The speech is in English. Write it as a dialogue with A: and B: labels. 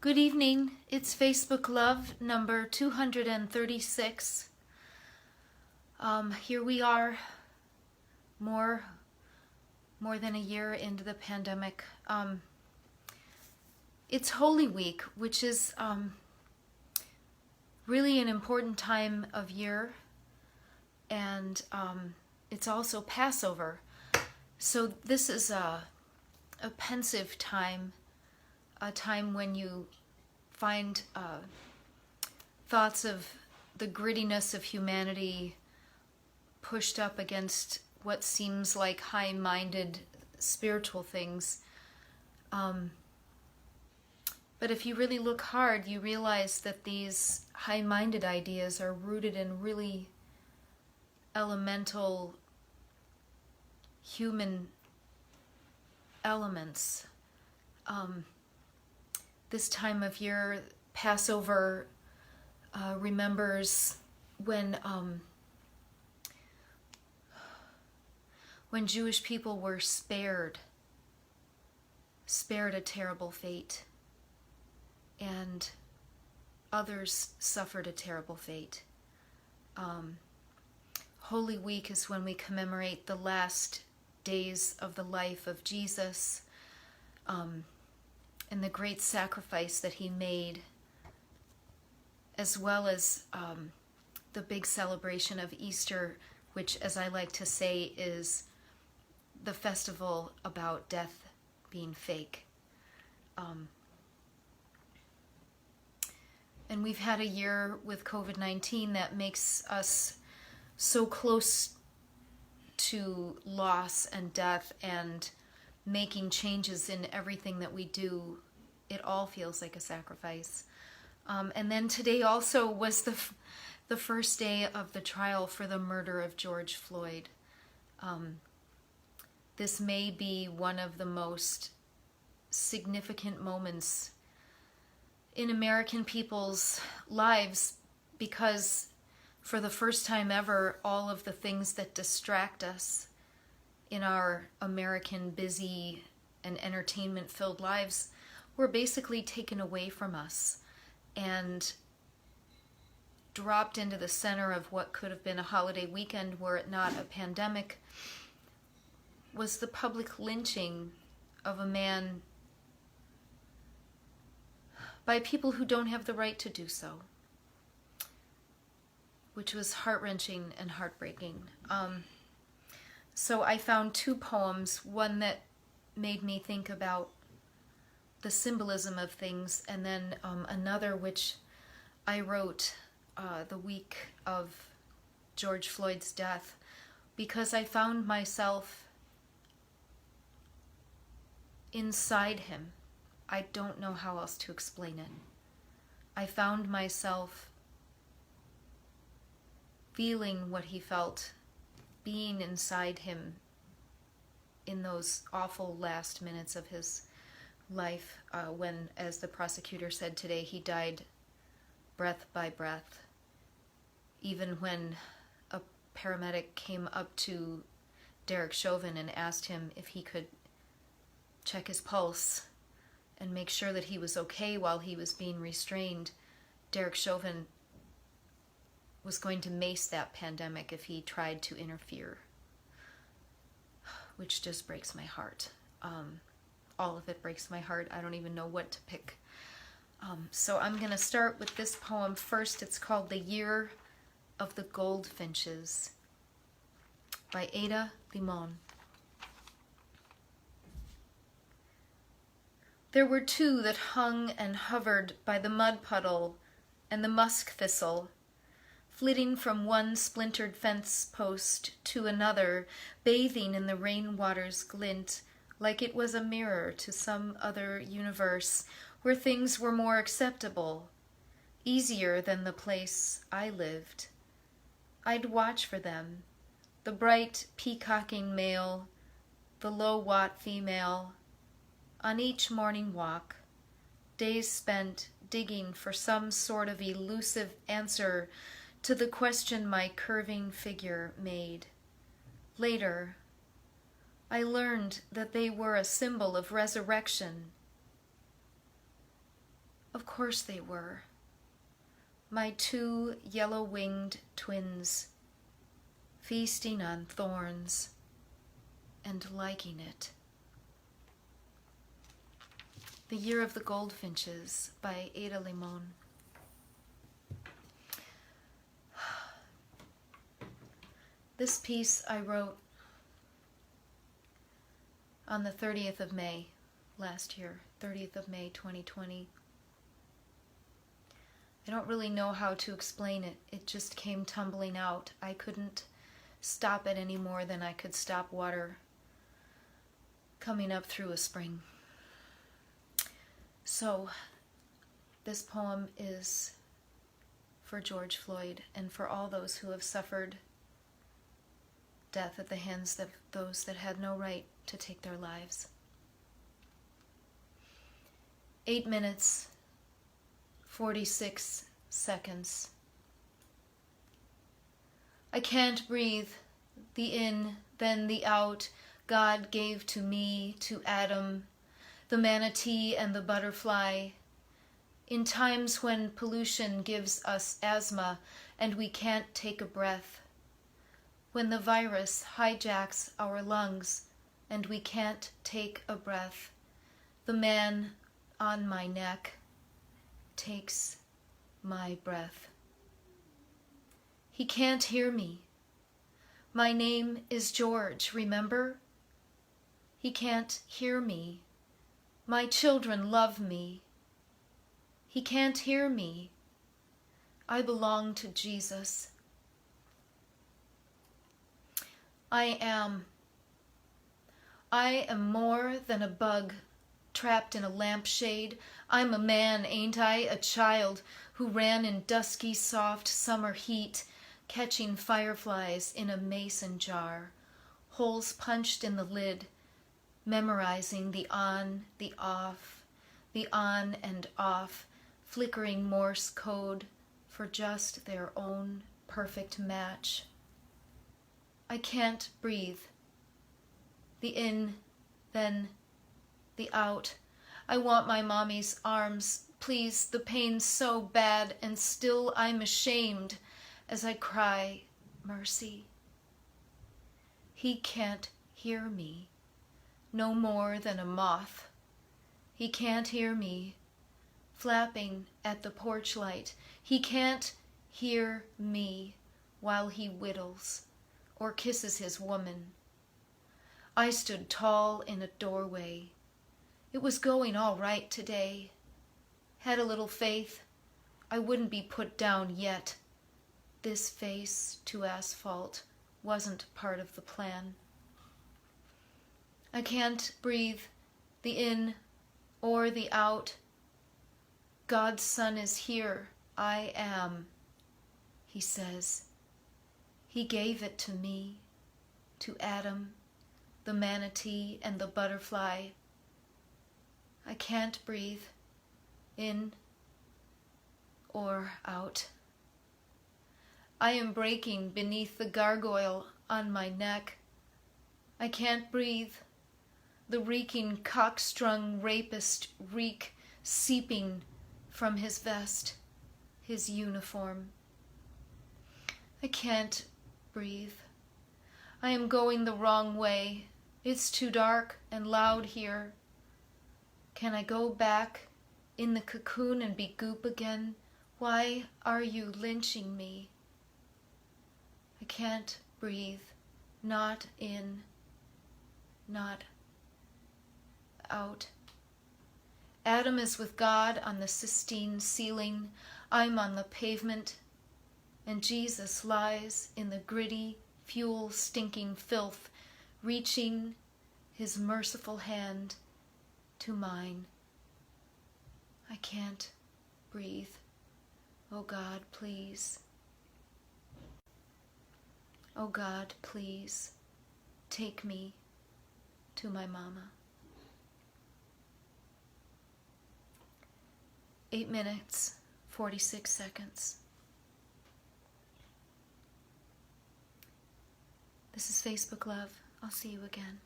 A: Good evening. It's Facebook Love number 236. Here we are, more than a year into the pandemic. It's Holy Week, which is really an important time of year, and it's also Passover. So this is a pensive time, a time when you find thoughts of the grittiness of humanity pushed up against what seems like high-minded spiritual things. But if you really look hard, you realize that these high-minded ideas are rooted in really elemental human elements. This time of year, Passover remembers when Jewish people were spared a terrible fate, and others suffered a terrible fate. Holy Week is when we commemorate the last days of the life of Jesus, and the great sacrifice that he made, as well as the big celebration of Easter, which, as I like to say, is the festival about death being fake. And we've had a year with COVID-19 that makes us so close to loss and death and making changes in everything that we do. It all feels like a sacrifice. And then today also was the first day of the trial for the murder of George Floyd. This may be one of the most significant moments in American people's lives, because for the first time ever, all of the things that distract us in our American busy and entertainment-filled lives were basically taken away from us and dropped into the center of what could have been a holiday weekend were it not a pandemic, was the public lynching of a man by people who don't have the right to do so, which was heart-wrenching and heartbreaking. So I found two poems, one that made me think about the symbolism of things, and then another which I wrote the week of George Floyd's death, because I found myself inside him. I don't know how else to explain it. I found myself feeling what he felt, being inside him in those awful last minutes of his life, when, as the prosecutor said today, he died breath by breath. Even when a paramedic came up to Derek Chauvin and asked him if he could check his pulse and make sure that he was okay while he was being restrained, Derek Chauvin was going to mace that pandemic if he tried to interfere, which just breaks my heart. All of it breaks my heart. I don't even know what to pick. So I'm going to start with this poem first. It's called The Year of the GoldFinches by Limon. There were two that hung and hovered by the mud puddle and the musk thistle, flitting from one splintered fence post to another, bathing in the rainwater's glint, like it was a mirror to some other universe where things were more acceptable, easier than the place I lived. I'd watch for them, the bright peacocking male, the low-watt female, on each morning walk, days spent digging for some sort of elusive answer to the question my curving figure made. Later, I learned that they were a symbol of resurrection, a course they were. My two yellow-winged twins, feasting on thorns and liking it. The Year of the Goldfinches by Limon. This piece I wrote on the 30th of May last year, 30th of May 2020. I don't really know how to explain it. It just came tumbling out. I couldn't stop it any more than I could stop water coming up through a spring. So, this poem is for George Floyd and for all those who have suffered death at the hands of those that had no right to take their lives. 8 minutes, 46 seconds. I can't breathe, the in, then the out, God gave to me, to Adam, the manatee and the butterfly. In times when pollution gives us asthma and we can't take a breath, when the virus hijacks our lungs and we can't take a breath, the man on my neck takes my breath. He can't hear me. My name is George, remember? He can't hear me. My children love me. He can't hear me. I belong to Jesus. I am more than a bug trapped in a lampshade. I'm a man, ain't I? A child who ran in dusky, soft summer heat, catching fireflies in a mason jar, holes punched in the lid, memorizing the on, the off, the on and off, flickering Morse code for just their own perfect match. I can't breathe. The in, then the out. I want my mommy's arms. Please, the pain's so bad, and still I'm ashamed as I cry, mercy. He can't hear me, no more than a moth. He can't hear me, flapping at the porch light. He can't hear me while he whittles or kisses his woman. I stood tall in a doorway. It was going all right today. Had a little faith. I wouldn't be put down yet. This face to asphalt wasn't part of the plan. I can't breathe the in or the out. God's Son is here. I am, he says. He gave it to me, to Adam, the manatee and the butterfly. I can't breathe in or out. I am breaking beneath the gargoyle on my neck. I can't breathe. The reeking cock-strung rapist reek seeping from his vest, his uniform. I can't breathe. I am going the wrong way. It's too dark and loud here. Can I go back in the cocoon and be goop again? Why are you lynching me? I can't breathe. Not in, not out. Adam is with God on the Sistine ceiling. I'm on the pavement, and Jesus lies in the gritty, fuel-stinking filth, reaching his merciful hand to mine. I can't breathe. Oh God, please. Oh God, please, take me to my mama. 8 minutes, 46 seconds. This is Facebook Love. I'll see you again.